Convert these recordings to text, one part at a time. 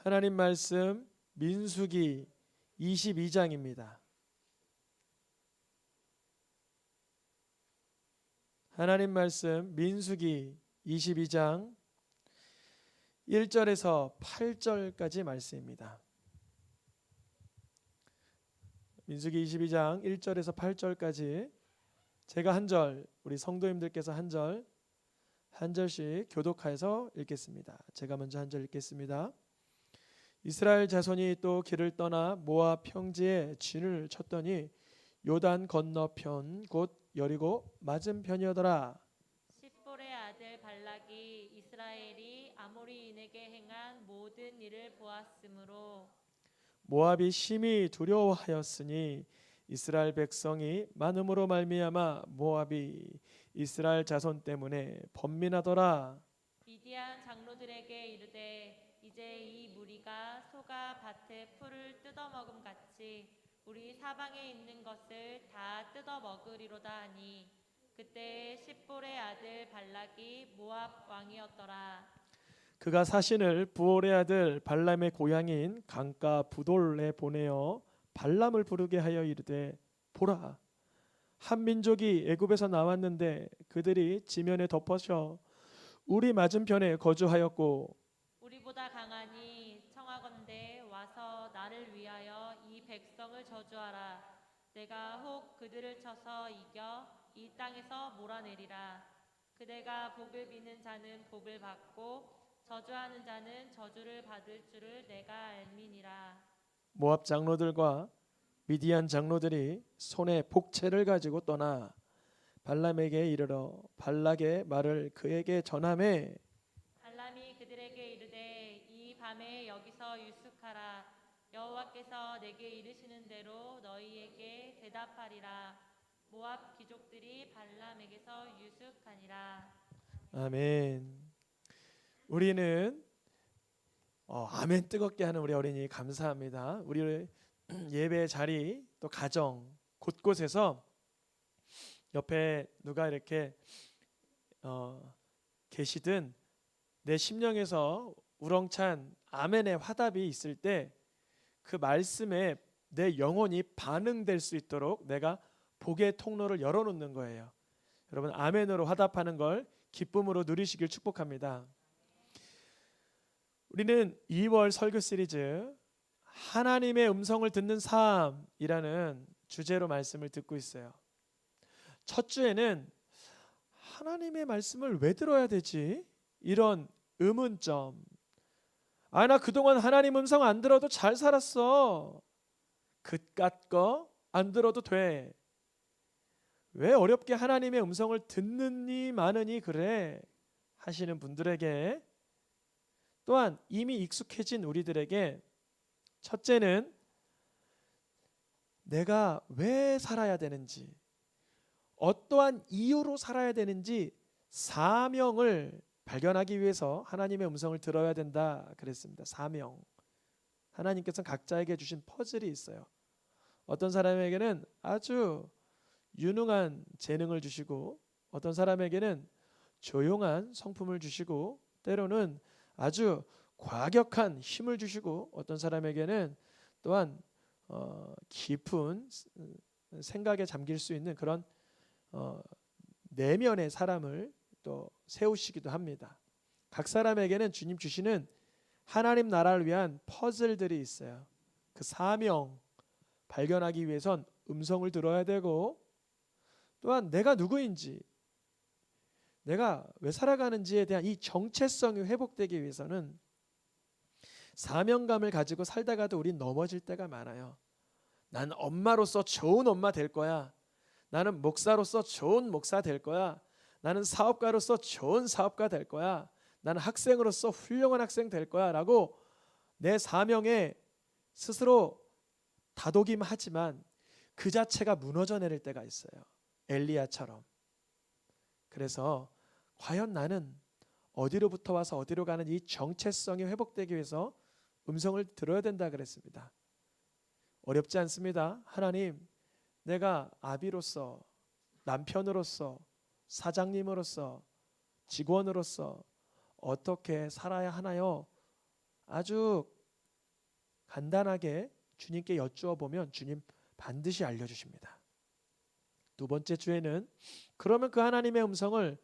하나님 말씀 민수기 22장입니다. 하나님 말씀 민수기 22장 1절에서 8절까지 말씀입니다. 민수기 22장 1절에서 8절까지 제가 한 절, 우리 성도님들께서 한 절씩 교독하여서 읽겠습니다. 제가 먼저 한 절 읽겠습니다. 이스라엘 자손이 또 길을 떠나 모압 평지에 진을 쳤더니 요단 건너편 곧 여리고 맞은편이더라. 십볼의 아들 발락이 이스라엘이 아모리인에게 행한 모든 일을 보았으므로 모압이 심히 두려워하였으니 이스라엘 백성이 많음으로 말미암아 모압이 이스라엘 자손 때문에 번민하더라. 미디안 장로들에게 이르되 이제 이 무리가 소가 밭의 풀을 뜯어먹음 같이 우리 사방에 있는 것을 다 뜯어먹으리로다 하니 그때 십볼의 아들 발락이 모압 왕이었더라. 그가 사신을 부올의 아들 발람의 고향인 강가 부돌에 보내어 발람을 부르게 하여 이르되 보라, 한 민족이 애굽에서 나왔는데 그들이 지면에 덮어져 우리 맞은편에 거주하였고 우리보다 강하니 청하건대 와서 나를 위하여 이 백성을 저주하라. 내가 혹 그들을 쳐서 이겨 이 땅에서 몰아내리라. 그대가 복을 비는 자는 복을 받고 저주하는 자는 저주를 받을 줄을 내가 알미니라. 모압 장로들과 미디안 장로들이 손에 복채를 가지고 떠나 발람에게 이르러 발락의 말을 그에게 전하매 발람이 그들에게 이르되 이 밤에 여기서 유숙하라. 여호와께서 내게 이르시는 대로 너희에게 대답하리라. 모압 귀족들이 발람에게서 유숙하니라. 아멘. 우리는 아멘 뜨겁게 하는 우리 어린이 감사합니다. 우리 예배 자리 또 가정 곳곳에서 옆에 누가 이렇게 계시든 내 심령에서 우렁찬 아멘의 화답이 있을 때 그 말씀에 내 영혼이 반응될 수 있도록 내가 복의 통로를 열어놓는 거예요. 여러분 아멘으로 화답하는 걸 기쁨으로 누리시길 축복합니다. 우리는 2월 설교 시리즈 하나님의 음성을 듣는 삶이라는 주제로 말씀을 듣고 있어요. 첫 주에는 하나님의 말씀을 왜 들어야 되지? 이런 의문점. 나 그동안 하나님 음성 안 들어도 잘 살았어. 그깟 거 안 들어도 돼. 왜 어렵게 하나님의 음성을 듣느니 마느니 그래? 하시는 분들에게, 또한 이미 익숙해진 우리들에게, 첫째는 내가 왜 살아야 되는지, 어떠한 이유로 살아야 되는지 사명을 발견하기 위해서 하나님의 음성을 들어야 된다 그랬습니다. 사명. 하나님께서는 각자에게 주신 퍼즐이 있어요. 어떤 사람에게는 아주 유능한 재능을 주시고 어떤 사람에게는 조용한 성품을 주시고 때로는 아주 과격한 힘을 주시고 어떤 사람에게는 또한 깊은 생각에 잠길 수 있는 그런 내면의 사람을 또 세우시기도 합니다. 각 사람에게는 주님 주시는 하나님 나라를 위한 퍼즐들이 있어요. 그 사명 발견하기 위해선 음성을 들어야 되고, 또한 내가 누구인지, 내가 왜 살아가는지에 대한 이 정체성이 회복되기 위해서는 사명감을 가지고 살다가도 우린 넘어질 때가 많아요. 난 엄마로서 좋은 엄마 될 거야. 나는 목사로서 좋은 목사 될 거야. 나는 사업가로서 좋은 사업가 될 거야. 나는 학생으로서 훌륭한 학생 될 거야 라고 내 사명에 스스로 다독임하지만 그 자체가 무너져 내릴 때가 있어요. 엘리야처럼. 그래서 과연 나는 어디로부터 와서 어디로 가는 이 정체성이 회복되기 위해서 음성을 들어야 된다 그랬습니다. 어렵지 않습니다. 하나님, 내가 아비로서, 남편으로서, 사장님으로서, 직원으로서 어떻게 살아야 하나요? 아주 간단하게 주님께 여쭈어 보면 주님 반드시 알려주십니다. 두 번째 주에는 그러면 그 하나님의 음성을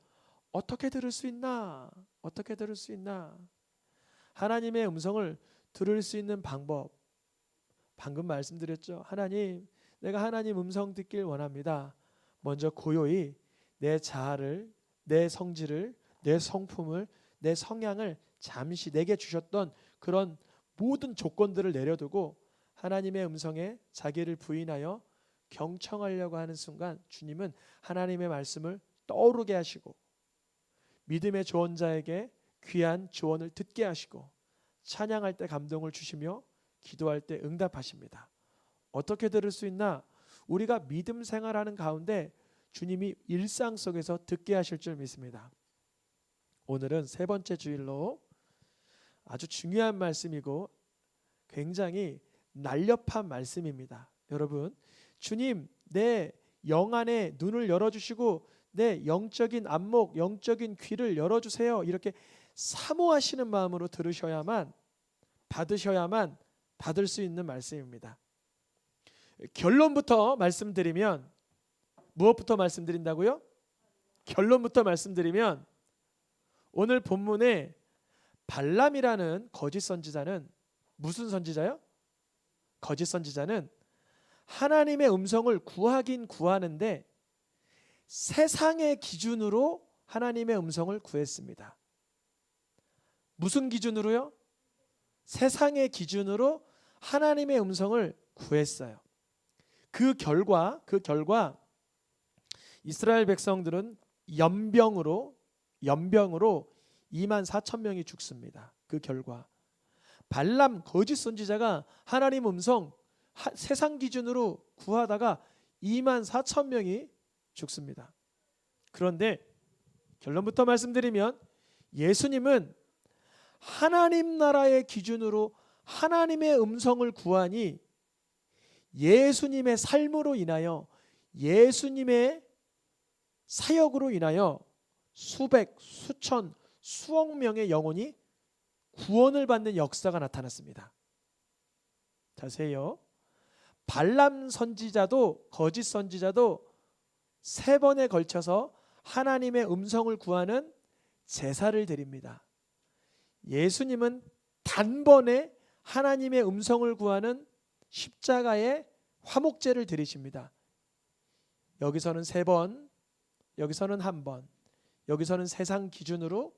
어떻게 들을 수 있나? 어떻게 들을 수 있나? 하나님의 음성을 들을 수 있는 방법, 방금 말씀드렸죠. 하나님, 내가 하나님 음성 듣길 원합니다. 먼저 고요히 내 자아를, 내 성질을, 내 성품을, 내 성향을 잠시 내게 주셨던 그런 모든 조건들을 내려두고 하나님의 음성에 자기를 부인하여 경청하려고 하는 순간 주님은 하나님의 말씀을 떠오르게 하시고 믿음의 조언자에게 귀한 조언을 듣게 하시고 찬양할 때 감동을 주시며 기도할 때 응답하십니다. 어떻게 들을 수 있나? 우리가 믿음 생활하는 가운데 주님이 일상 속에서 듣게 하실 줄 믿습니다. 오늘은 세 번째 주일로 아주 중요한 말씀이고 굉장히 날렵한 말씀입니다. 여러분, 주님 내 영 안에 눈을 열어주시고 내 영적인 안목, 영적인 귀를 열어주세요. 이렇게 사모하시는 마음으로 들으셔야만, 받으셔야만 받을 수 있는 말씀입니다. 결론부터 말씀드리면, 무엇부터 말씀드린다고요? 결론부터 말씀드리면 오늘 본문에 발람이라는 거짓 선지자는 무슨 선지자요? 거짓 선지자는 하나님의 음성을 구하긴 구하는데 세상의 기준으로 하나님의 음성을 구했습니다. 무슨 기준으로요? 세상의 기준으로 하나님의 음성을 구했어요. 그 결과 이스라엘 백성들은 연병으로 24,000명이 죽습니다. 그 결과 발람 거짓 선지자가 하나님 음성 세상 기준으로 구하다가 24,000명이 죽습니다. 그런데 결론부터 말씀드리면 예수님은 하나님 나라의 기준으로 하나님의 음성을 구하니 예수님의 삶으로 인하여 예수님의 사역으로 인하여 수백, 수천, 수억 명의 영혼이 구원을 받는 역사가 나타났습니다. 자세히요. 발람 선지자도 거짓 선지자도 3번에 걸쳐서 하나님의 음성을 구하는 제사를 드립니다. 예수님은 단번에 하나님의 음성을 구하는 십자가의 화목제를 드리십니다. 여기서는 3번, 여기서는 1번, 여기서는 세상 기준으로,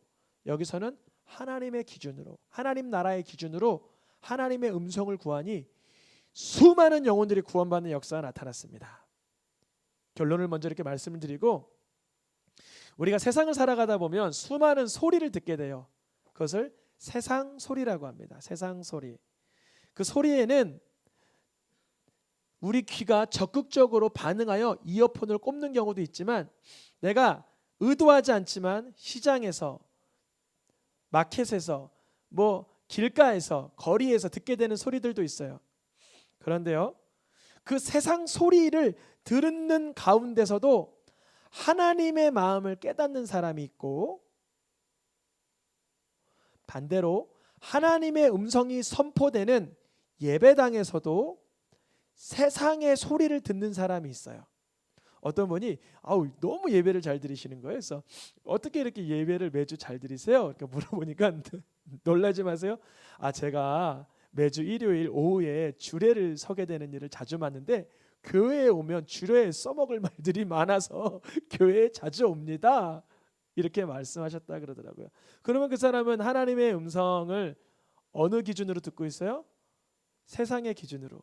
여기서는 하나님의 기준으로, 하나님 나라의 기준으로 하나님의 음성을 구하니 수많은 영혼들이 구원받는 역사가 나타났습니다. 결론을 먼저 이렇게 말씀을 드리고, 우리가 세상을 살아가다 보면 수많은 소리를 듣게 돼요. 그것을 세상 소리라고 합니다. 세상 소리. 그 소리에는 우리 귀가 적극적으로 반응하여 이어폰을 꼽는 경우도 있지만 내가 의도하지 않지만 시장에서, 마켓에서, 길가에서, 거리에서 듣게 되는 소리들도 있어요. 그런데요, 그 세상 소리를 듣는 가운데서도 하나님의 마음을 깨닫는 사람이 있고, 반대로 하나님의 음성이 선포되는 예배당에서도 세상의 소리를 듣는 사람이 있어요. 어떤 분이 너무 예배를 잘 들으시는 거예요. 그래서 어떻게 이렇게 예배를 매주 잘 들으세요? 이렇게 물어보니까 놀라지 마세요. 제가 매주 일요일 오후에 주례를 서게 되는 일을 자주 맡는데 교회에 오면 주례에 써먹을 말들이 많아서 교회에 자주 옵니다. 이렇게 말씀하셨다 그러더라고요. 그러면 그 사람은 하나님의 음성을 어느 기준으로 듣고 있어요? 세상의 기준으로.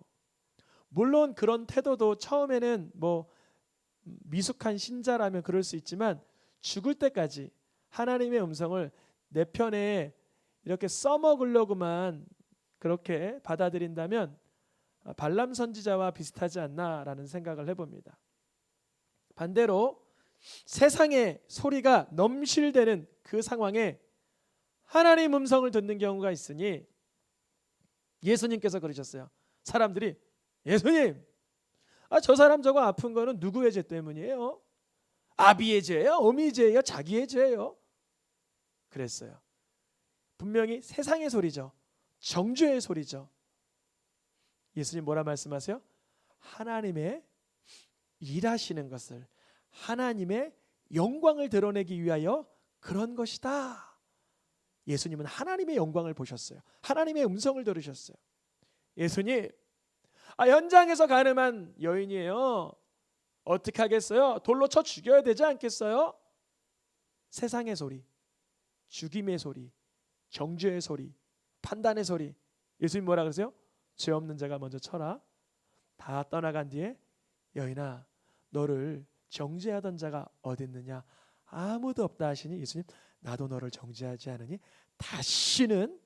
물론 그런 태도도 처음에는 미숙한 신자라면 그럴 수 있지만 죽을 때까지 하나님의 음성을 내 편에 이렇게 써먹으려고만 그렇게 받아들인다면 발람 선지자와 비슷하지 않나라는 생각을 해봅니다. 반대로 세상의 소리가 넘실대는 그 상황에 하나님 음성을 듣는 경우가 있으니 예수님께서 그러셨어요. 사람들이 예수님, 저 사람 저거 아픈 거는 누구의 죄 때문이에요? 아비의 죄예요? 어미의 죄예요? 자기의 죄예요? 그랬어요. 분명히 세상의 소리죠. 정죄의 소리죠. 예수님 뭐라 말씀하세요? 하나님의 일하시는 것을, 하나님의 영광을 드러내기 위하여 그런 것이다. 예수님은 하나님의 영광을 보셨어요. 하나님의 음성을 들으셨어요. 예수님, 현장에서 가늠한 여인이에요. 어떻게 하겠어요? 돌로 쳐 죽여야 되지 않겠어요? 세상의 소리, 죽임의 소리, 정죄의 소리, 판단의 소리. 예수님 뭐라 그러세요? 죄 없는 자가 먼저 쳐라. 다 떠나간 뒤에 여인아, 너를 정죄하던 자가 어디 있느냐? 아무도 없다 하시니 예수님, 나도 너를 정죄하지 않으니 다시는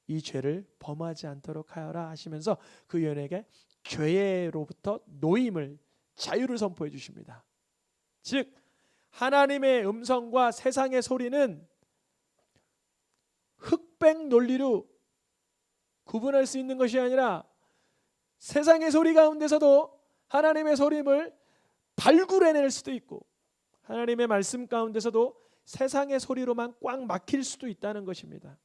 이 죄를 범하지 않도록 하여라 하시면서 그 여인에게 죄로부터 노임을, 자유를 선포해 주십니다. 즉 하나님의 음성과 세상의 소리는 흑백 논리로 구분할 수 있는 것이 아니라 세상의 소리 가운데서도 하나님의 소리를 발굴해낼 수도 있고, 하나님의 말씀 가운데서도 세상의 소리로만 꽉 막힐 수도 있다는 것입니다.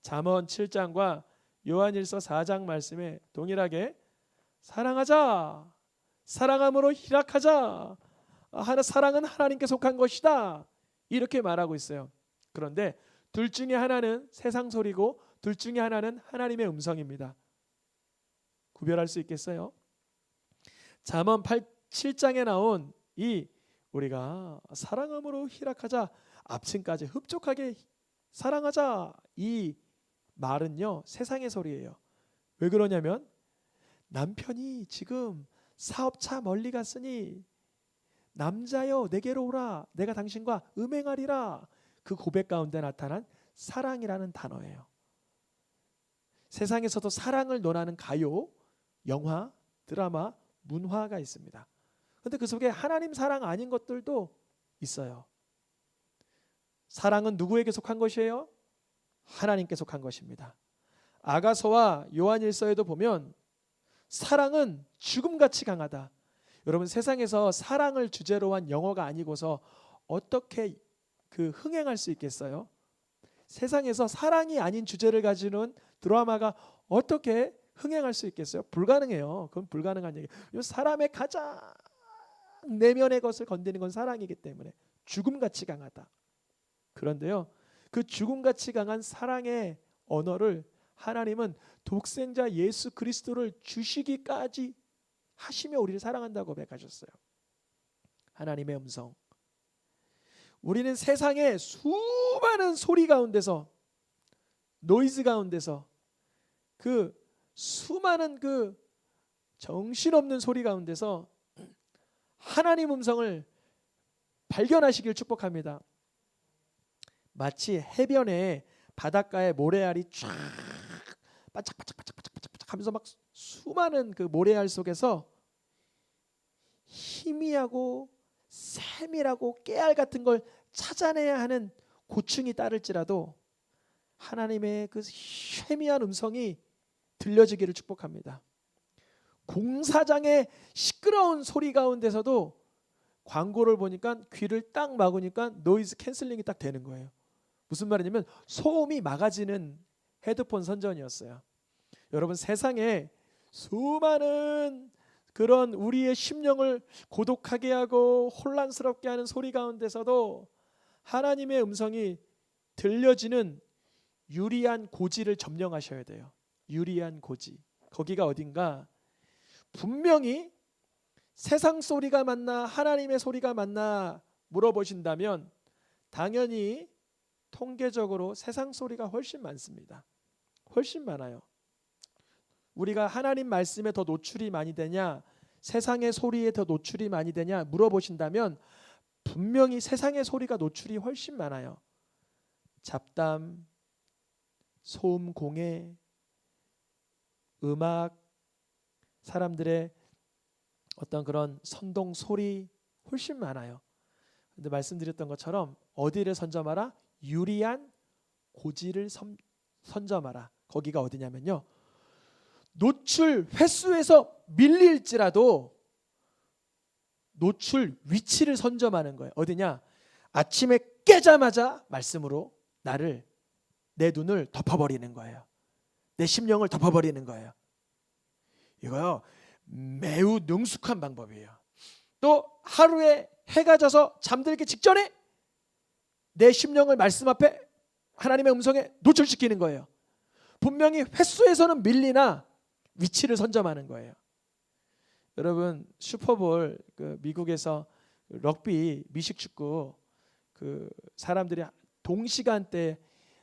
잠언 7장과 요한일서 4장 말씀에 동일하게 사랑하자, 사랑함으로 희락하자, 사랑은 하나님께 속한 것이다, 이렇게 말하고 있어요. 그런데 둘 중에 하나는 세상 소리고 둘 중에 하나는 하나님의 음성입니다. 구별할 수 있겠어요? 잠언 7장에 나온 이 우리가 사랑함으로 희락하자, 앞층까지 흡족하게 사랑하자, 이 말은요 세상의 소리예요. 왜 그러냐면 남편이 지금 사업차 멀리 갔으니 남자여 내게로 오라, 내가 당신과 음행하리라, 그 고백 가운데 나타난 사랑이라는 단어예요. 세상에서도 사랑을 논하는 가요, 영화, 드라마, 문화가 있습니다. 그런데 그 속에 하나님 사랑 아닌 것들도 있어요. 사랑은 누구에게 속한 것이에요? 하나님께 속한 것입니다. 아가서와 요한일서에도 보면 사랑은 죽음같이 강하다. 여러분, 세상에서 사랑을 주제로 한 영어가 아니고서 어떻게 흥행할 수 있겠어요? 세상에서 사랑이 아닌 주제를 가지는 드라마가 어떻게 흥행할 수 있겠어요? 불가능해요. 그건 불가능한 얘기예요. 사람의 가장 내면의 것을 건드리는 건 사랑이기 때문에 죽음같이 강하다. 그런데요, 그 죽음같이 강한 사랑의 언어를 하나님은 독생자 예수 그리스도를 주시기까지 하시며 우리를 사랑한다고 고백하셨어요. 하나님의 음성. 우리는 세상의 수많은 소리 가운데서, 노이즈 가운데서, 그 수많은 그 정신없는 소리 가운데서 하나님 음성을 발견하시길 축복합니다. 마치 해변에 바닷가에 모래알이 쫙 반짝반짝반짝반짝 하면서 막 수많은 그 모래알 속에서 희미하고 세밀하고 깨알 같은 걸 찾아내야 하는 고충이 따를지라도 하나님의 그 희미한 음성이 들려지기를 축복합니다. 공사장의 시끄러운 소리 가운데서도 광고를 보니까 귀를 딱 막으니까 노이즈 캔슬링이 딱 되는 거예요. 무슨 말이냐면 소음이 막아지는 헤드폰 선전이었어요. 여러분, 세상에 수많은 그런 우리의 심령을 고독하게 하고 혼란스럽게 하는 소리 가운데서도 하나님의 음성이 들려지는 유리한 고지를 점령하셔야 돼요. 유리한 고지. 거기가 어딘가? 분명히 세상 소리가 맞나 하나님의 소리가 맞나 물어보신다면 당연히 통계적으로 세상 소리가 훨씬 많습니다. 훨씬 많아요. 우리가 하나님 말씀에 더 노출이 많이 되냐, 세상의 소리에 더 노출이 많이 되냐 물어보신다면 분명히 세상의 소리가 노출이 훨씬 많아요. 잡담, 소음 공해, 음악, 사람들의 어떤 그런 선동 소리 훨씬 많아요. 근데 말씀드렸던 것처럼 어디를 선점하라? 유리한 고지를 선점하라. 거기가 어디냐면요, 노출 횟수에서 밀릴지라도 노출 위치를 선점하는 거예요. 어디냐? 아침에 깨자마자 말씀으로 내 눈을 덮어버리는 거예요. 내 심령을 덮어버리는 거예요. 이거요 매우 능숙한 방법이에요. 또 하루에 해가 져서 잠들기 직전에 내 심령을 말씀 앞에 하나님의 음성에 노출시키는 거예요. 분명히 횟수에서는 밀리나 위치를 선점하는 거예요. 여러분 슈퍼볼 그 미국에서 럭비 미식축구 그 사람들이 동시간대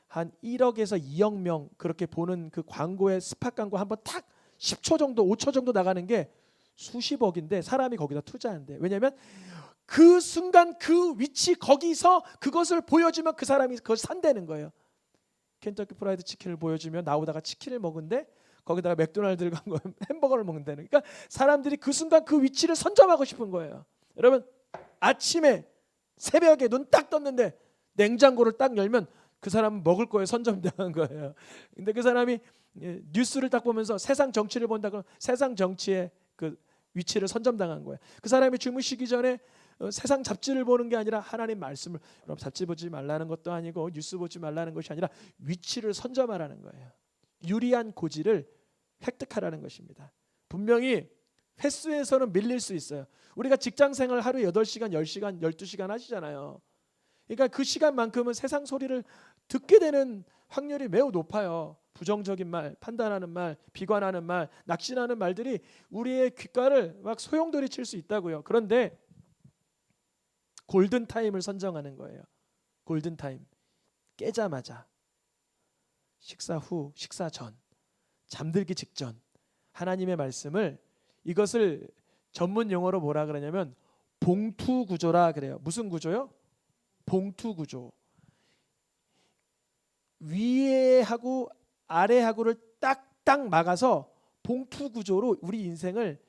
한 1억에서 2억 명 그렇게 보는 그 광고의 스팟 광고 한번 딱 10초 정도 5초 정도 나가는 게 수십억인데 사람이 거기다 투자한대. 왜냐하면 그 순간 그 위치 거기서 그것을 보여주면 그 사람이 그걸 산다는 거예요. 켄터키 프라이드 치킨을 보여주면 나오다가 치킨을 먹은데 거기다가 맥도날드를 간 거예요. 햄버거를 먹는다는. 그러니까 사람들이 그 순간 그 위치를 선점하고 싶은 거예요. 여러분 아침에 새벽에 눈 딱 떴는데 냉장고를 딱 열면 그 사람은 먹을 거에 선점당한 거예요. 근데 그 사람이 뉴스를 딱 보면서 세상 정치를 본다 그러면 세상 정치의 그 위치를 선점당한 거예요. 그 사람이 주무시기 전에 세상 잡지를 보는 게 아니라 하나님 말씀을, 여러분 잡지 보지 말라는 것도 아니고 뉴스 보지 말라는 것이 아니라 위치를 선점하라는 거예요. 유리한 고지를 획득하라는 것입니다. 분명히 횟수에서는 밀릴 수 있어요. 우리가 직장생활 하루 8시간, 10시간, 12시간 하시잖아요. 그러니까 그 시간만큼은 세상 소리를 듣게 되는 확률이 매우 높아요. 부정적인 말, 판단하는 말, 비관하는 말, 낙심하는 말들이 우리의 귓가를 막 소용돌이 칠 수 있다고요. 그런데 골든타임을 선정하는 거예요. 골든타임. 깨자마자, 식사 후, 식사 전, 잠들기 직전 하나님의 말씀을, 이것을 전문 용어로 뭐라 그러냐면 봉투 구조라 그래요. 무슨 구조요? 봉투 구조. 위에하고 아래하고를 딱딱 막아서 봉투 구조로 우리 인생을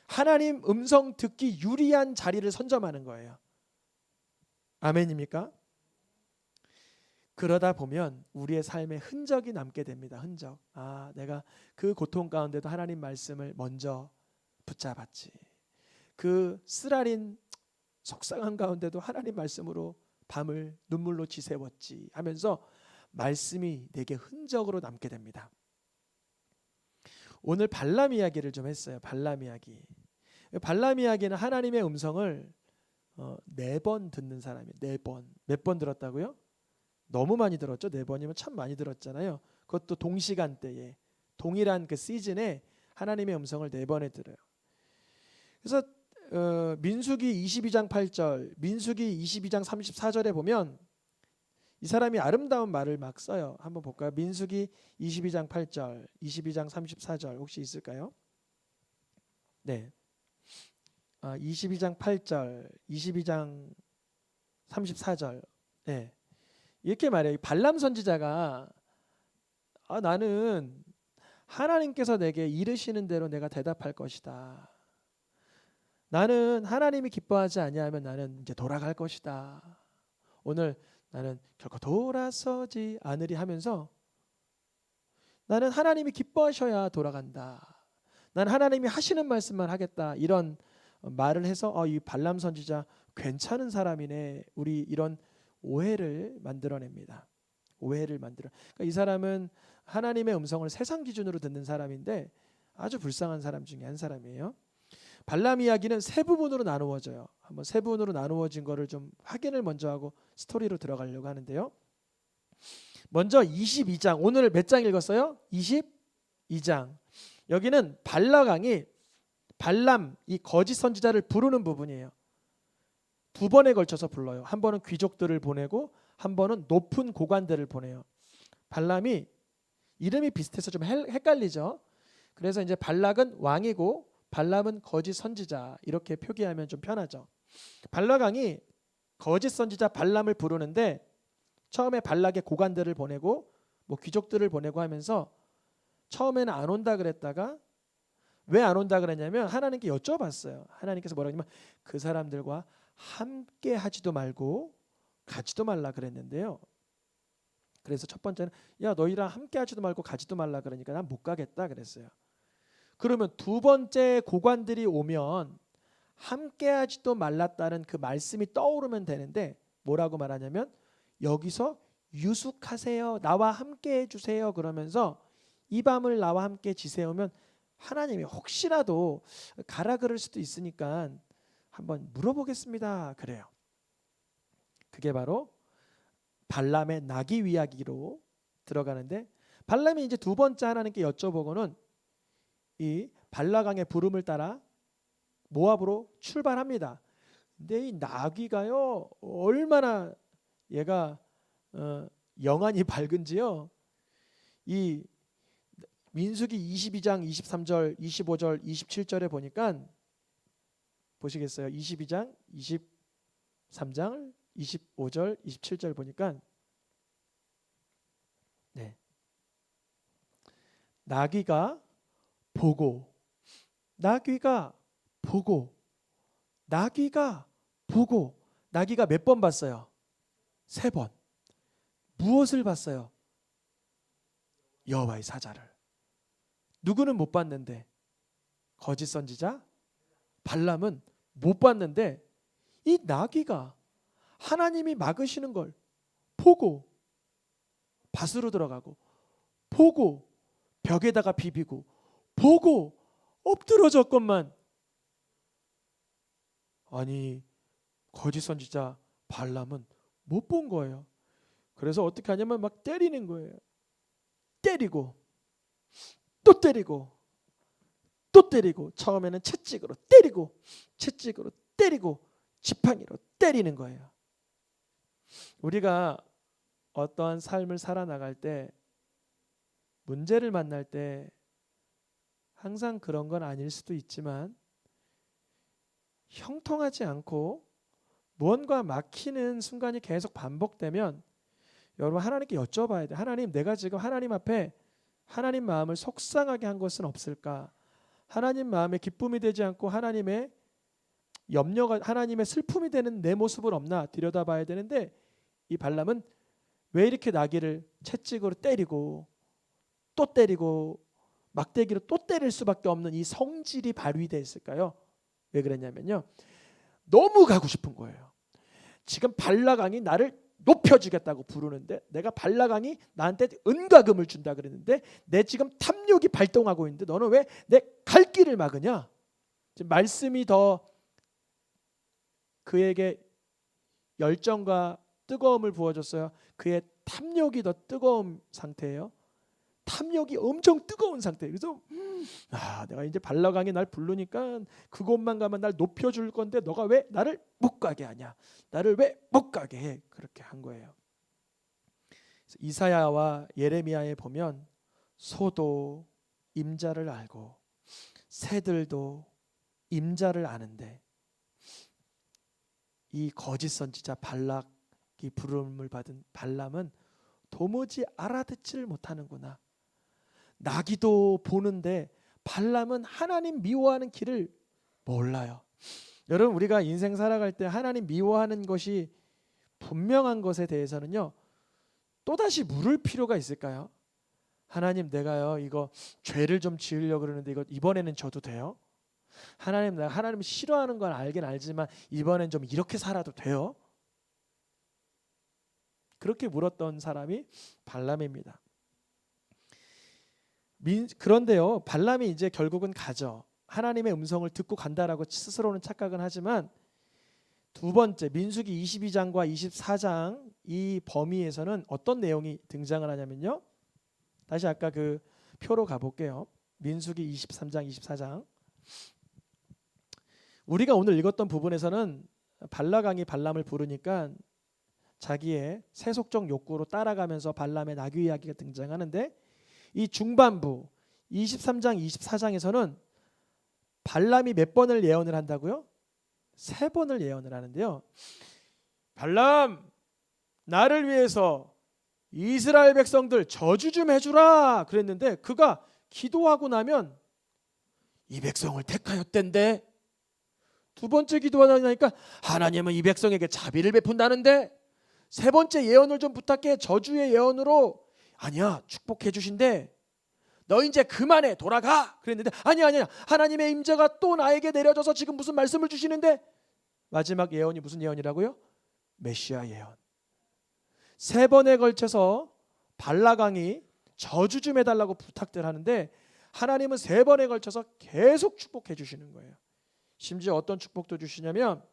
하나님 음성 듣기 유리한 자리를 선점하는 거예요. 아멘입니까? 그러다 보면 우리의 삶에 흔적이 남게 됩니다. 흔적. 아, 내가 그 고통 가운데도 하나님 말씀을 먼저 붙잡았지. 그 쓰라린 속상한 가운데도 하나님 말씀으로 밤을 눈물로 지새웠지 하면서 말씀이 내게 흔적으로 남게 됩니다. 오늘 발람 이야기를 좀 했어요. 발람 이야기. 발람 이야기는 하나님의 음성을 4번 듣는 사람이에요. 4번. 몇 번 들었다고요? 너무 많이 들었죠. 4번이면 참 많이 들었잖아요. 그것도 동시간대에 동일한 그 시즌에 하나님의 음성을 4번에 들어요. 그래서 민수기 22장 8절, 민수기 22장 34절에 보면 이 사람이 아름다운 말을 막 써요. 한번 볼까요? 민수기 22장 8절, 22장 34절 혹시 있을까요? 네. 22장 8절, 22장 34절. 네. 이렇게 말해요. 발람 선지자가 나는 하나님께서 내게 이르시는 대로 내가 대답할 것이다. 나는 하나님이 기뻐하지 아니하면 나는 이제 돌아갈 것이다. 오늘 나는 결코 돌아서지 않으리 하면서 나는 하나님이 기뻐하셔야 돌아간다. 나는 하나님이 하시는 말씀만 하겠다. 이런 말을 해서 이 발람 선지자 괜찮은 사람이네. 우리 이런 오해를 만들어냅니다. 오해를 만들어. 그러니까 이 사람은 하나님의 음성을 세상 기준으로 듣는 사람인데 아주 불쌍한 사람 중에 한 사람이에요. 발람 이야기는 세 부분으로 나누어져요. 한번 세 부분으로 나누어진 거를 좀 확인을 먼저 하고 스토리로 들어가려고 하는데요. 먼저 22장. 오늘 몇 장 읽었어요? 22장. 여기는 발라강이 발람 이 거짓 선지자를 부르는 부분이에요. 2번에 걸쳐서 불러요. 한 번은 귀족들을 보내고 한 번은 높은 고관들을 보내요. 발람이 이름이 비슷해서 좀 헷갈리죠. 그래서 이제 발락은 왕이고 발람은 거짓 선지자 이렇게 표기하면 좀 편하죠. 발락왕이 거짓 선지자 발람을 부르는데 처음에 발락의 고관들을 보내고 뭐 귀족들을 보내고 하면서 처음에는 안 온다 그랬다가 왜 안 온다 그랬냐면 하나님께 여쭤봤어요. 하나님께서 뭐라고 하냐면 그 사람들과 함께 하지도 말고 가지도 말라 그랬는데요. 그래서 첫 번째는 야 너희랑 함께 하지도 말고 가지도 말라 그러니까 난 못 가겠다 그랬어요. 그러면 2번째 고관들이 오면 함께 하지도 말랐다는 그 말씀이 떠오르면 되는데 뭐라고 말하냐면 여기서 유숙하세요. 나와 함께 해주세요. 그러면서 이 밤을 나와 함께 지새우면 하나님이 혹시라도 가라 그럴 수도 있으니까 한번 물어보겠습니다. 그래요. 그게 바로 발람의 나귀 이야기로 들어가는데, 발람이 이제 두 번째 하나님께 여쭤보고는 이 발라강의 부름을 따라 모압으로 출발합니다. 근데 이 나귀가요 얼마나 얘가 영안이 밝은지요. 이 민수기 22장 23절 25절 27절에 보니까 보시겠어요? 22장 23장 25절 27절 보니까 네. 나귀가 보고 나귀가 보고 나귀가 보고 나귀가 몇 번 봤어요? 3번. 무엇을 봤어요? 여호와의 사자를. 누구는 못 봤는데? 거짓 선지자 발람은 못 봤는데 이 나귀가 하나님이 막으시는 걸 보고 밭으로 들어가고 보고 벽에다가 비비고 보고 엎드러졌건만, 아니 거짓 선지자 발람은 못 본 거예요. 그래서 어떻게 하냐면 막 때리는 거예요. 때리고 또 때리고 또 때리고, 처음에는 채찍으로 때리고 채찍으로 때리고 지팡이로 때리는 거예요. 우리가 어떠한 삶을 살아나갈 때, 문제를 만날 때 항상 그런 건 아닐 수도 있지만 형통하지 않고 무언가 막히는 순간이 계속 반복되면 여러분 하나님께 여쭤봐야 돼. 하나님, 내가 지금 하나님 앞에 하나님 마음을 속상하게 한 것은 없을까? 하나님 마음에 기쁨이 되지 않고 하나님의 염려가, 하나님의 슬픔이 되는 내 모습은 없나 들여다봐야 되는데, 이 발람은 왜 이렇게 나귀를 채찍으로 때리고 또 때리고 막대기로 또 때릴 수밖에 없는 이 성질이 발휘되어 있을까요? 왜 그랬냐면요, 너무 가고 싶은 거예요. 지금 발라강이 나를 높여주겠다고 부르는데, 내가 발라강이 나한테 은과금을 준다 그랬는데 내 지금 탐욕이 발동하고 있는데 너는 왜 내 갈 길을 막으냐? 지금 말씀이 더 그에게 열정과 뜨거움을 부어줬어요. 그의 탐욕이 더 뜨거운 상태예요. 탐욕이 엄청 뜨거운 상태예요. 그래서 내가 이제 발라강이 날 부르니까 그곳만 가면 날 높여줄 건데 너가 왜 나를 못 가게 하냐? 나를 왜 못 가게 해? 그렇게 한 거예요. 이사야와 예레미야에 보면 소도 임자를 알고 새들도 임자를 아는데 이 거짓 선지자 발락이 부름을 받은 발람은 도무지 알아듣지를 못하는구나. 나귀도 보는데 발람은 하나님 미워하는 길을 몰라요. 여러분, 우리가 인생 살아갈 때 하나님 미워하는 것이 분명한 것에 대해서는요, 또다시 물을 필요가 있을까요? 하나님, 내가요 이거 죄를 좀 지으려고 그러는데 이거 이번에는 져도 돼요? 하나님, 내가 하나님 싫어하는 건 알긴 알지만 이번엔 좀 이렇게 살아도 돼요? 그렇게 물었던 사람이 발람입니다. 그런데요, 발람이 이제 결국은 가죠. 하나님의 음성을 듣고 간다라고 스스로는 착각은 하지만, 두 번째 민수기 22장과 24장 이 범위에서는 어떤 내용이 등장을 하냐면요, 다시 아까 그 표로 가볼게요. 민수기 23장 24장, 우리가 오늘 읽었던 부분에서는 발라강이 발람을 부르니까 자기의 세속적 욕구로 따라가면서 발람의 나귀 이야기가 등장하는데, 이 중반부 23장 24장에서는 발람이 몇 번을 예언을 한다고요? 3번을 예언을 하는데요. 발람, 나를 위해서 이스라엘 백성들 저주 좀 해주라 그랬는데, 그가 기도하고 나면 이 백성을 택하였댄데, 두 번째 기도하니까 하나님은 이 백성에게 자비를 베푼다는데, 세 번째 예언을 좀 부탁해. 저주의 예언으로 아니야 축복해 주신대. 너 이제 그만해 돌아가 그랬는데, 아니야 하나님의 임재가 또 나에게 내려져서 지금 무슨 말씀을 주시는데, 마지막 예언이 무슨 예언이라고요? 메시아 예언. 3번에 걸쳐서 발라강이 저주 좀 해달라고 부탁들 하는데, 하나님은 3번에 걸쳐서 계속 축복해 주시는 거예요. 심지어 어떤 축복도 주시냐면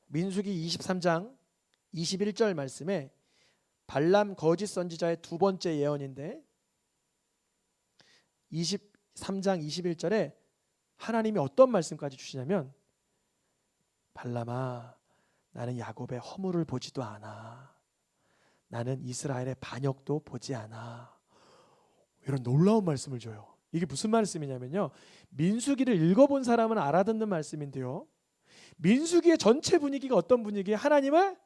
민수기 23장 21절 말씀에 발람 거짓 선지자의 두 번째 예언인데 23장 21절에 하나님이 어떤 말씀까지 주시냐면 발람아 나는 야곱의 허물을 보지도 않아. 나는 이스라엘의 반역도 보지 않아. 이런 놀라운 말씀을 줘요. 이게 무슨 말씀이냐면요. 민수기를 읽어본 사람은 알아듣는 말씀인데요. 민수기의 전체 분위기가 어떤 분위기예요? 하나님을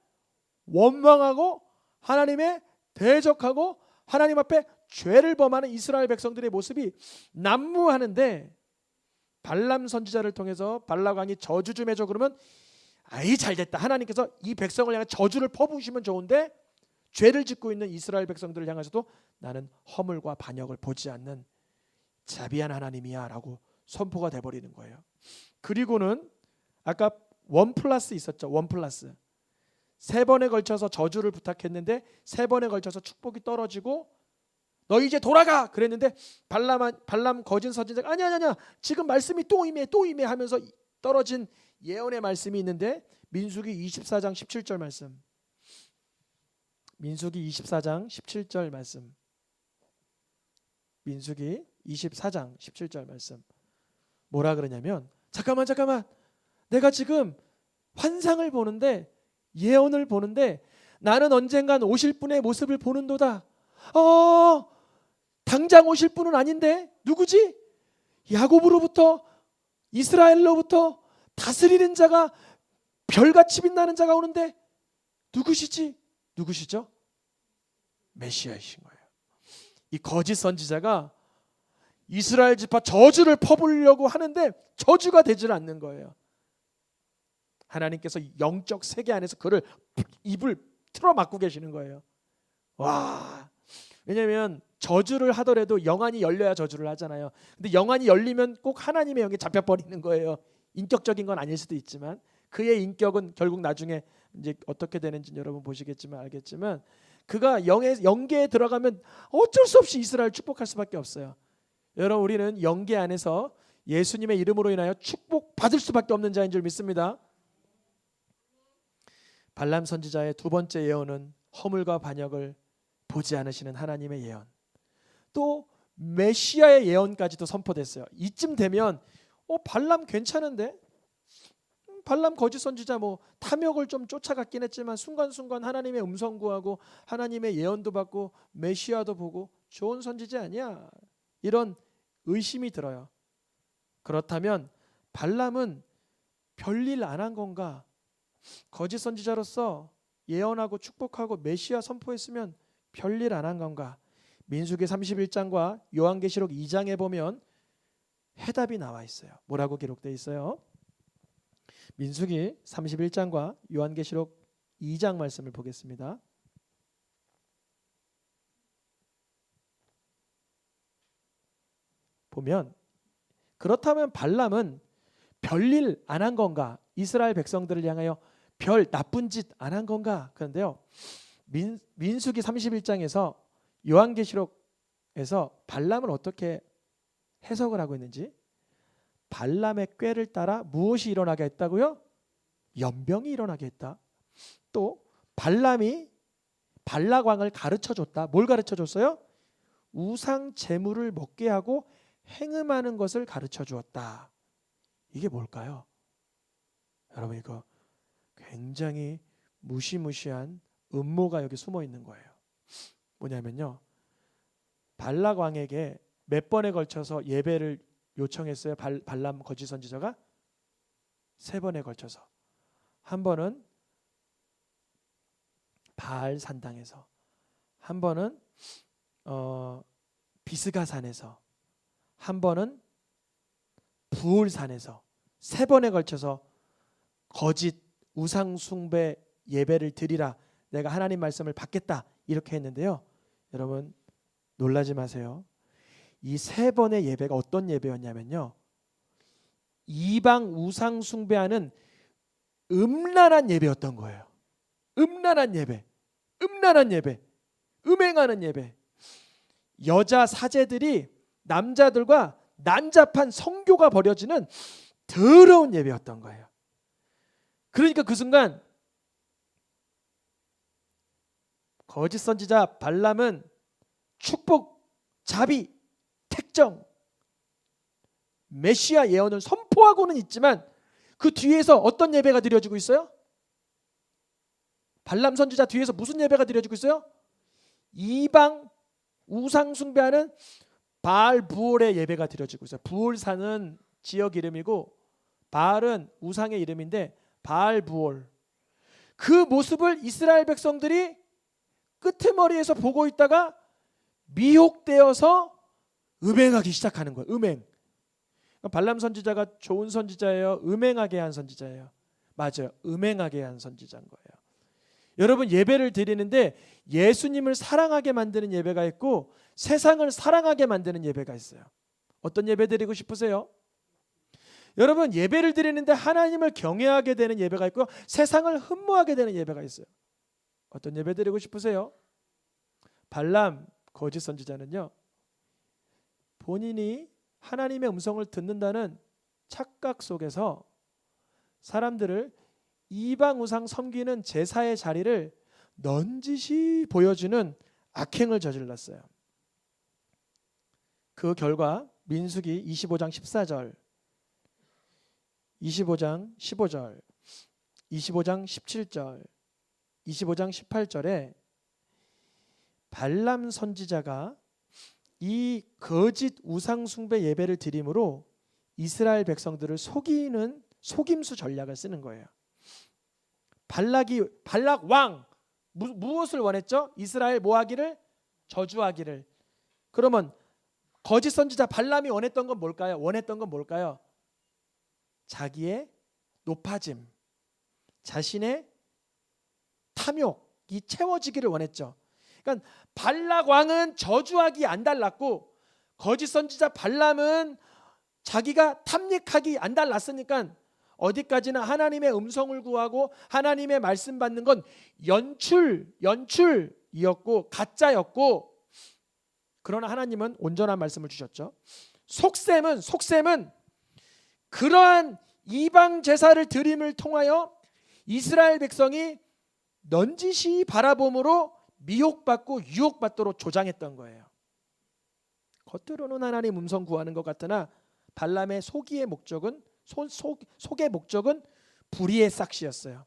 원망하고 하나님의 대적하고 하나님 앞에 죄를 범하는 이스라엘 백성들의 모습이 난무하는데 발람 선지자를 통해서 발락 왕이 저주 좀 해줘 그러면 아이 잘됐다. 하나님께서 이 백성을 향해 저주를 퍼부으시면 좋은데 죄를 짓고 있는 이스라엘 백성들을 향해서도 나는 허물과 반역을 보지 않는 자비한 하나님이야 라고 선포가 돼버리는 거예요. 그리고는 아까 1+ 있었죠. 1+. 3번에 걸쳐서 저주를 부탁했는데 3번에 걸쳐서 축복이 떨어지고 너 이제 돌아가 그랬는데 발람 거짓 선지자가 아니야 지금 말씀이 또 임해 하면서 떨어진 예언의 말씀이 있는데 민수기 24장 17절 말씀. 민수기 24장 17절 말씀. 민수기 24장 17절 말씀. 뭐라 그러냐면 잠깐만 내가 지금 환상을 보는데 예언을 보는데 나는 언젠간 오실 분의 모습을 보는도다. 당장 오실 분은 아닌데 누구지? 야곱으로부터 이스라엘로부터 다스리는 자가 별같이 빛나는 자가 오는데 누구시죠? 메시아이신 거예요. 이 거짓 선지자가 이스라엘 지파 저주를 퍼부으려고 하는데 저주가 되질 않는 거예요. 하나님께서 영적 세계 안에서 그를 입을 틀어막고 계시는 거예요. 와, 왜냐하면 저주를 하더라도 영안이 열려야 저주를 하잖아요. 근데 영안이 열리면 꼭 하나님의 영에 잡혀버리는 거예요. 인격적인 건 아닐 수도 있지만 그의 인격은 결국 나중에 이제 어떻게 되는지 여러분 보시겠지만 알겠지만 그가 영계에 들어가면 어쩔 수 없이 이스라엘 축복할 수밖에 없어요. 여러분 우리는 영계 안에서 예수님의 이름으로 인하여 축복받을 수밖에 없는 자인 줄 믿습니다. 발람 선지자의 두 번째 예언은 허물과 반역을 보지 않으시는 하나님의 예언. 또 메시아의 예언까지도 선포됐어요. 이쯤 되면 발람 괜찮은데? 발람 거짓 선지자 탐욕을 좀 쫓아갔긴 했지만 순간순간 하나님의 음성 구하고 하나님의 예언도 받고 메시아도 보고 좋은 선지자 아니야? 이런 의심이 들어요. 그렇다면 발람은 별일 안 한 건가? 거짓 선지자로서 예언하고 축복하고 메시아 선포했으면 별일 안 한 건가? 민수기 31장과 요한계시록 2장에 보면 해답이 나와 있어요. 뭐라고 기록되어 있어요? 민수기 31장과 요한계시록 2장 말씀을 보겠습니다. 보면 그렇다면 발람은 별일 안 한 건가? 이스라엘 백성들을 향하여 별 나쁜 짓 안 한 건가? 그런데요. 민수기 31장에서 요한계시록에서 발람을 어떻게 해석을 하고 있는지 발람의 꾀를 따라 무엇이 일어나게 했다고요? 연병이 일어나게 했다. 또 발람이 발락 왕을 가르쳐줬다. 뭘 가르쳐줬어요? 우상 제물을 먹게 하고 행음하는 것을 가르쳐주었다. 이게 뭘까요? 여러분 이거 굉장히 무시무시한 음모가 여기 숨어 있는 거예요. 뭐냐면요. 발락 왕에게 몇 번에 걸쳐서 예배를 요청했어요. 발람 거짓 선지자가 3번에 걸쳐서. 한 번은 바알 산당에서, 한 번은 비스가산에서, 한 번은 부올산에서 3번에 걸쳐서 거짓 우상 숭배 예배를 드리라. 내가 하나님 말씀을 받겠다. 이렇게 했는데요. 여러분 놀라지 마세요. 이 3번의 예배가 어떤 예배였냐면요. 이방 우상 숭배하는 음란한 예배였던 거예요. 음란한 예배. 음행하는 예배. 여자 사제들이 남자들과 난잡한 성교가 벌어지는 더러운 예배였던 거예요. 그러니까 그 순간 거짓 선지자 발람은 축복, 자비, 택정, 메시아 예언을 선포하고는 있지만 그 뒤에서 어떤 예배가 드려지고 있어요? 발람 선지자 뒤에서 무슨 예배가 드려지고 있어요? 이방 우상 숭배하는 바알 부올의 예배가 드려지고 있어요. 부올산은 지역 이름이고 바알은 우상의 이름인데 바알 부올. 그 모습을 이스라엘 백성들이 끄트머리에서 보고 있다가 미혹되어서 음행하기 시작하는 거예요. 음행. 발람 선지자가 좋은 선지자예요? 음행하게 한 선지자예요? 맞아요. 음행하게 한 선지자인 거예요. 여러분, 예배를 드리는데 예수님을 사랑하게 만드는 예배가 있고 세상을 사랑하게 만드는 예배가 있어요. 어떤 예배 드리고 싶으세요? 여러분, 예배를 드리는데 하나님을 경외하게 되는 예배가 있고 세상을 흠모하게 되는 예배가 있어요. 어떤 예배 드리고 싶으세요? 발람 거짓 선지자는요, 본인이 하나님의 음성을 듣는다는 착각 속에서 사람들을 이방 우상 섬기는 제사의 자리를 넌지시 보여주는 악행을 저질렀어요. 그 결과 민수기 25장 14절, 25장 15절, 25장 17절, 25장 18절에 발람 선지자가 이 거짓 우상 숭배 예배를 드림으로 이스라엘 백성들을 속이는 속임수 전략을 쓰는 거예요. 발락 왕 무엇을 원했죠? 이스라엘 뭐 하기를? 저주하기를. 그러면 거짓 선지자 발람이 원했던 건 뭘까요? 원했던 건 뭘까요? 자기의 높아짐, 자신의 탐욕이 채워지기를 원했죠. 그러니까 발락 왕은 저주하기 안 달랐고 거짓 선지자 발람은 자기가 탐닉하기 안 달랐으니까 어디까지나 하나님의 음성을 구하고 하나님의 말씀 받는 건 연출이었고 가짜였고, 그러나 하나님은 온전한 말씀을 주셨죠. 속셈은 그러한 이방 제사를 드림을 통하여 이스라엘 백성이 넌지시 바라봄으로 미혹받고 유혹받도록 조장했던 거예요. 겉으로는 하나님 음성 구하는 것 같으나 발람의 속의 목적은 불의의 싹시였어요.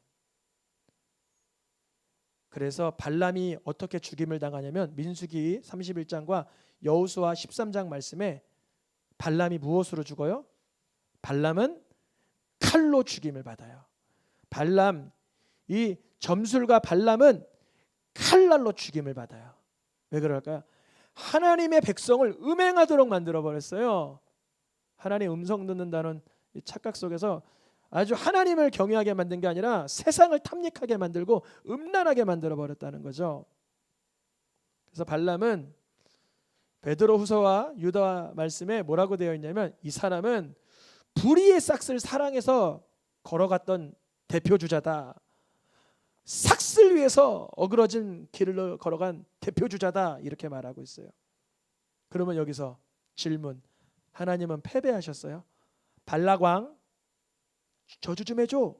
그래서 발람이 어떻게 죽임을 당하냐면 민수기 31장과 여호수아 13장 말씀에 발람이 무엇으로 죽어요? 발람은 칼로 죽임을 받아요. 이 점술가 발람은 칼날로 죽임을 받아요. 왜 그럴까요? 하나님의 백성을 음행하도록 만들어 버렸어요. 하나님 음성 듣는다는 착각 속에서 아주 하나님을 경외하게 만든 게 아니라 세상을 탐닉하게 만들고 음란하게 만들어 버렸다는 거죠. 그래서 발람은 베드로후서와 유다 말씀에 뭐라고 되어 있냐면 이 사람은 불의의 싹을 사랑해서 걸어갔던 대표주자다. 삭슬 위해서 어그러진 길을 걸어간 대표주자다, 이렇게 말하고 있어요. 그러면 여기서 질문, 하나님은 패배하셨어요? 발락 왕 저주 좀 해줘.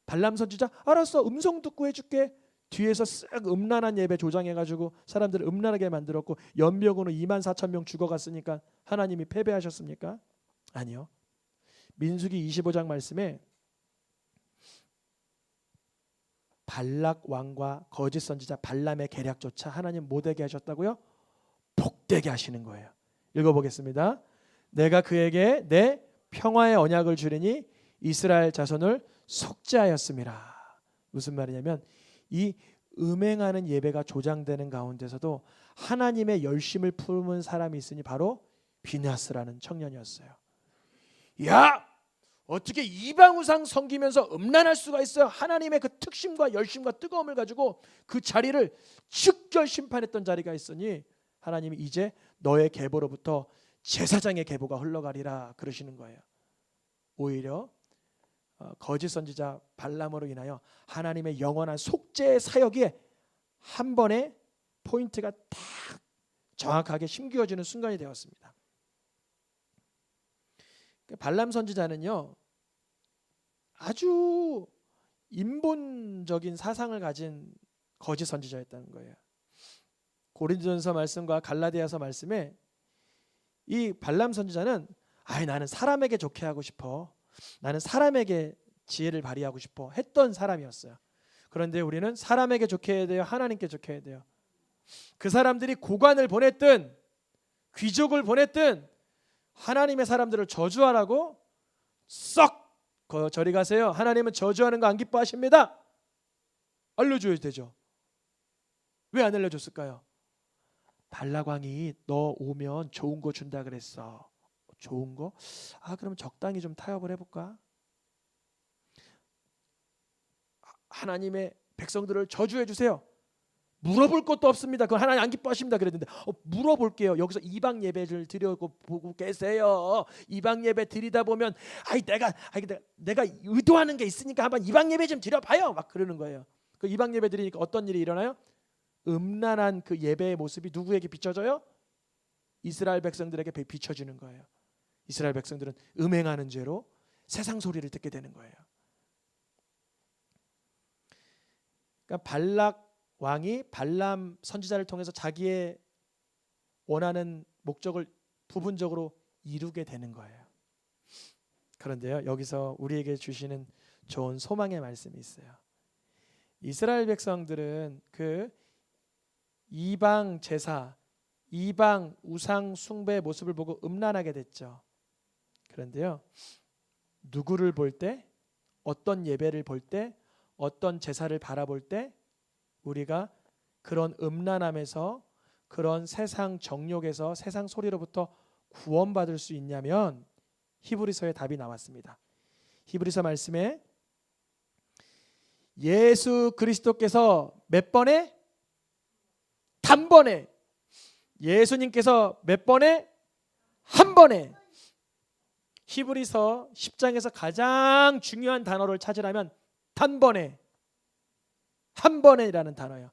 발람 선지자 알았어, 음성 듣고 해줄게. 뒤에서 쓱 음란한 예배 조장해가지고 사람들을 음란하게 만들었고 연명으로 24,000명 죽어갔으니까 하나님이 패배하셨습니까? 아니요. 민수기 25장 말씀에 발락 왕과 거짓 선지자 발람의 계략조차 하나님 못되게 하셨다고요? 복되게 하시는 거예요. 읽어보겠습니다. 내가 그에게 내 평화의 언약을 주리니 이스라엘 자손을 속죄하였음이라. 무슨 말이냐면 이 음행하는 예배가 조장되는 가운데서도 하나님의 열심을 품은 사람이 있으니 바로 비나스라는 청년이었어요. 야! 어떻게 이방 우상 섬기면서 음란할 수가 있어요? 하나님의 그 특심과 열심과 뜨거움을 가지고 그 자리를 즉결 심판했던 자리가 있으니 하나님이 이제 너의 계보로부터 제사장의 계보가 흘러가리라 그러시는 거예요. 오히려 거짓 선지자 발람으로 인하여 하나님의 영원한 속죄의 사역에 한 번에 포인트가 딱 정확하게 심기어지는 순간이 되었습니다. 발람 선지자는요, 아주 인본적인 사상을 가진 거짓 선지자였다는 거예요. 고린도전서 말씀과 갈라디아서 말씀에 이 발람 선지자는 나는 사람에게 좋게 하고 싶어, 나는 사람에게 지혜를 발휘하고 싶어 했던 사람이었어요. 그런데 우리는 사람에게 좋게 해야 돼요, 하나님께 좋게 해야 돼요. 그 사람들이 고관을 보냈든 귀족을 보냈든 하나님의 사람들을 저주하라고 썩 저리 가세요, 하나님은 저주하는 거 안 기뻐하십니다, 알려줘야 되죠. 왜 안 알려줬을까요? 발락 왕이 너 오면 좋은 거 준다 그랬어. 좋은 거? 그럼 적당히 좀 타협을 해볼까? 하나님의 백성들을 저주해 주세요. 물어볼 것도 없습니다. 그건 하나님 안 기뻐하십니다. 그랬는데 물어볼게요. 여기서 이방 예배를 드리고 보고 계세요. 이방 예배 드리다 보면 내가 의도하는 게 있으니까 한번 이방 예배 좀 드려봐요. 막 그러는 거예요. 그 이방 예배 드리니까 어떤 일이 일어나요? 음란한 그 예배의 모습이 누구에게 비춰져요? 이스라엘 백성들에게 비춰지는 거예요. 이스라엘 백성들은 음행하는 죄로 세상 소리를 듣게 되는 거예요. 그러니까 발락 왕이 발람 선지자를 통해서 자기의 원하는 목적을 부분적으로 이루게 되는 거예요. 그런데요, 여기서 우리에게 주시는 좋은 소망의 말씀이 있어요. 이스라엘 백성들은 그 이방 제사, 이방 우상 숭배의 모습을 보고 음란하게 됐죠. 그런데요, 누구를 볼 때, 어떤 예배를 볼 때, 어떤 제사를 바라볼 때 우리가 그런 음란함에서, 그런 세상 정욕에서, 세상 소리로부터 구원받을 수 있냐면 히브리서의 답이 나왔습니다. 히브리서 말씀에 예수 그리스도께서 몇 번에? 단번에. 예수님께서 몇 번에? 한 번에. 히브리서 10장에서 가장 중요한 단어를 찾으라면 단번에, 한 번에라는 단어예요.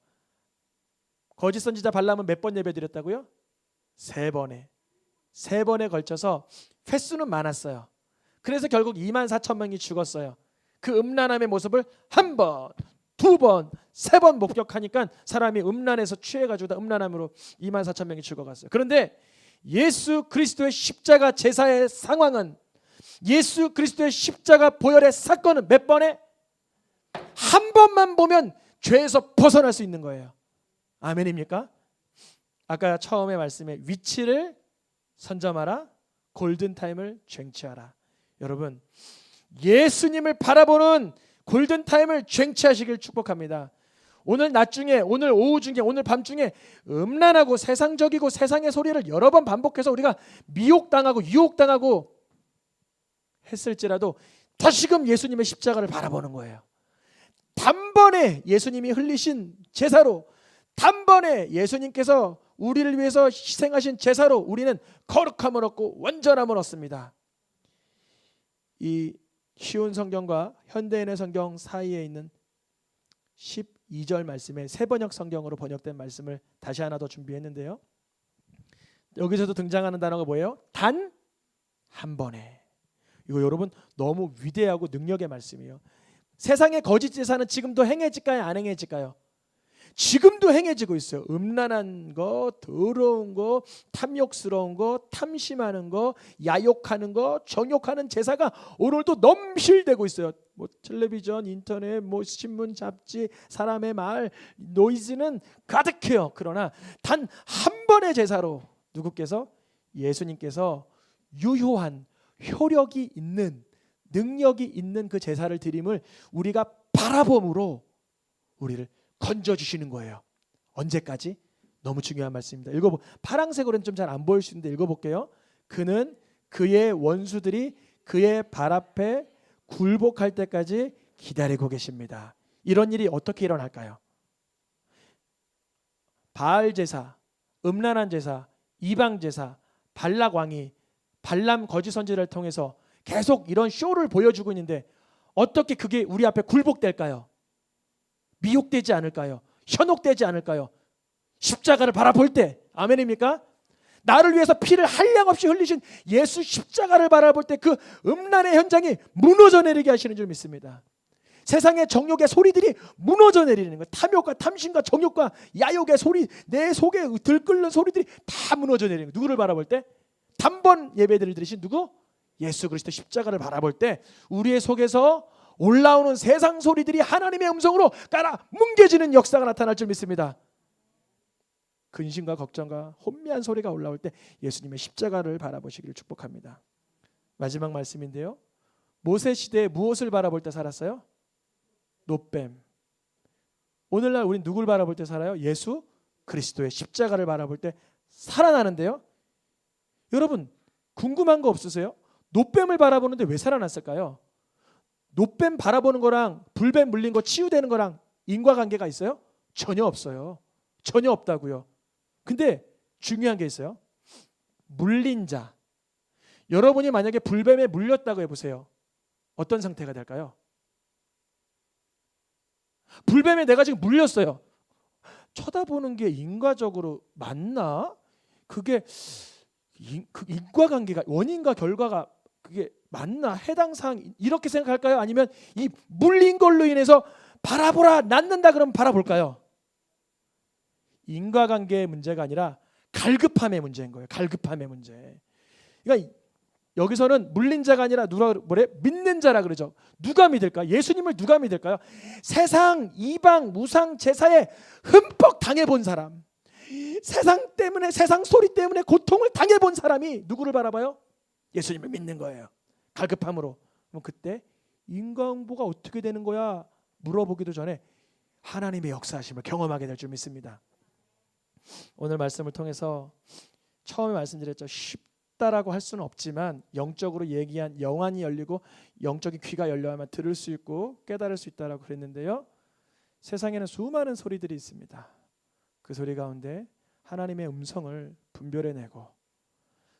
거짓 선지자 발람은 몇 번 예배드렸다고요? 3번에. 3번에 걸쳐서 횟수는 많았어요. 그래서 결국 24,000명이 죽었어요. 그 음란함의 모습을 한 번, 2번, 3번 목격하니까 사람이 음란해서 취해가지고 다 음란함으로 24,000명이 죽어갔어요. 그런데 예수 그리스도의 십자가 제사의 상황은, 예수 그리스도의 십자가 보혈의 사건은 몇 번에? 한 번만 보면 죄에서 벗어날 수 있는 거예요. 아멘입니까? 아까 처음에 말씀에 위치를 선점하라, 골든타임을 쟁취하라. 여러분, 예수님을 바라보는 골든타임을 쟁취하시길 축복합니다. 오늘 낮 중에, 오늘 오후 중에, 오늘 밤 중에 음란하고 세상적이고 세상의 소리를 여러 번 반복해서 우리가 미혹당하고 유혹당하고 했을지라도 다시금 예수님의 십자가를 바라보는 거예요. 단번에 예수님이 흘리신 제사로, 단번에 예수님께서 우리를 위해서 희생하신 제사로 우리는 거룩함을 얻고 완전함을 얻습니다. 이 쉬운 성경과 현대인의 성경 사이에 있는 12절 말씀에 새번역 성경으로 번역된 말씀을 다시 하나 더 준비했는데요, 여기서도 등장하는 단어가 뭐예요? 단 한 번에. 이거 여러분 너무 위대하고 능력의 말씀이에요. 세상의 거짓 제사는 지금도 행해질까요? 안 행해질까요? 지금도 행해지고 있어요. 음란한 거, 더러운 거, 탐욕스러운 거, 탐심하는 거, 야욕하는 거, 정욕하는 제사가 오늘도 넘실대고 있어요. 뭐 텔레비전, 인터넷, 뭐 신문, 잡지, 사람의 말, 노이즈는 가득해요. 그러나 단 한 번의 제사로 누구께서? 예수님께서 유효한, 효력이 있는, 능력이 있는 그 제사를 드림을 우리가 바라봄으로 우리를 건져주시는 거예요. 언제까지? 너무 중요한 말씀입니다. 파란색으로는 좀 잘 안 보일 수 있는데 읽어볼게요. 그는 그의 원수들이 그의 발 앞에 굴복할 때까지 기다리고 계십니다. 이런 일이 어떻게 일어날까요? 바알 제사, 음란한 제사, 이방 제사, 발락 왕이 발람 거짓 선지자를 통해서 계속 이런 쇼를 보여주고 있는데 어떻게 그게 우리 앞에 굴복될까요? 미혹되지 않을까요? 현혹되지 않을까요? 십자가를 바라볼 때 아멘입니까? 나를 위해서 피를 한량없이 흘리신 예수 십자가를 바라볼 때 그 음란의 현장이 무너져 내리게 하시는 줄 믿습니다. 세상의 정욕의 소리들이 무너져 내리는 거예요. 탐욕과 탐심과 정욕과 야욕의 소리, 내 속에 들끓는 소리들이 다 무너져 내리는 거예요. 누구를 바라볼 때? 단번 예배를 드리신 누구? 예수 그리스도 십자가를 바라볼 때 우리의 속에서 올라오는 세상 소리들이 하나님의 음성으로 깔아 뭉개지는 역사가 나타날 줄 믿습니다. 근심과 걱정과 혼미한 소리가 올라올 때 예수님의 십자가를 바라보시기를 축복합니다. 마지막 말씀인데요. 모세 시대에 무엇을 바라볼 때 살았어요? 노뱀. 오늘날 우린 누굴 바라볼 때 살아요? 예수 그리스도의 십자가를 바라볼 때 살아나는데요. 여러분 궁금한 거 없으세요? 노뱀을 바라보는데 왜 살아났을까요? 노뱀 바라보는 거랑 불뱀 물린 거 치유되는 거랑 인과관계가 있어요? 전혀 없어요. 전혀 없다고요. 근데 중요한 게 있어요. 물린 자. 여러분이 만약에 불뱀에 물렸다고 해보세요. 어떤 상태가 될까요? 불뱀에 내가 지금 물렸어요. 쳐다보는 게 인과적으로 맞나? 그게 그 인과관계가 원인과 결과가 그게 맞나? 해당 사항 이렇게 생각할까요? 아니면 이 물린 걸로 인해서 바라보라 낫는다 그러면 바라볼까요? 인과관계의 문제가 아니라 갈급함의 문제인 거예요. 갈급함의 문제. 그러니까 여기서는 물린 자가 아니라 뭐래? 믿는 자라 그러죠. 누가 믿을까? 예수님을 누가 믿을까요? 세상 이방 무상 제사에 흠뻑 당해본 사람, 세상 때문에 세상 소리 때문에 고통을 당해본 사람이 누구를 바라봐요? 예수님을 믿는 거예요. 갈급함으로. 그럼 그때 인과응보가 어떻게 되는 거야? 물어보기도 전에 하나님의 역사하심을 경험하게 될 줄 믿습니다. 오늘 말씀을 통해서 처음에 말씀드렸죠. 쉽다라고 할 수는 없지만 영적으로 얘기한 영안이 열리고 영적인 귀가 열려야만 들을 수 있고 깨달을 수 있다라고 그랬는데요. 세상에는 수많은 소리들이 있습니다. 그 소리 가운데 하나님의 음성을 분별해내고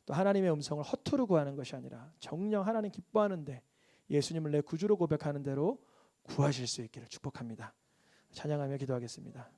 또 하나님의 음성을 허투루 구하는 것이 아니라 정녕 하나님 기뻐하는데 예수님을 내 구주로 고백하는 대로 구하실 수 있기를 축복합니다. 찬양하며 기도하겠습니다.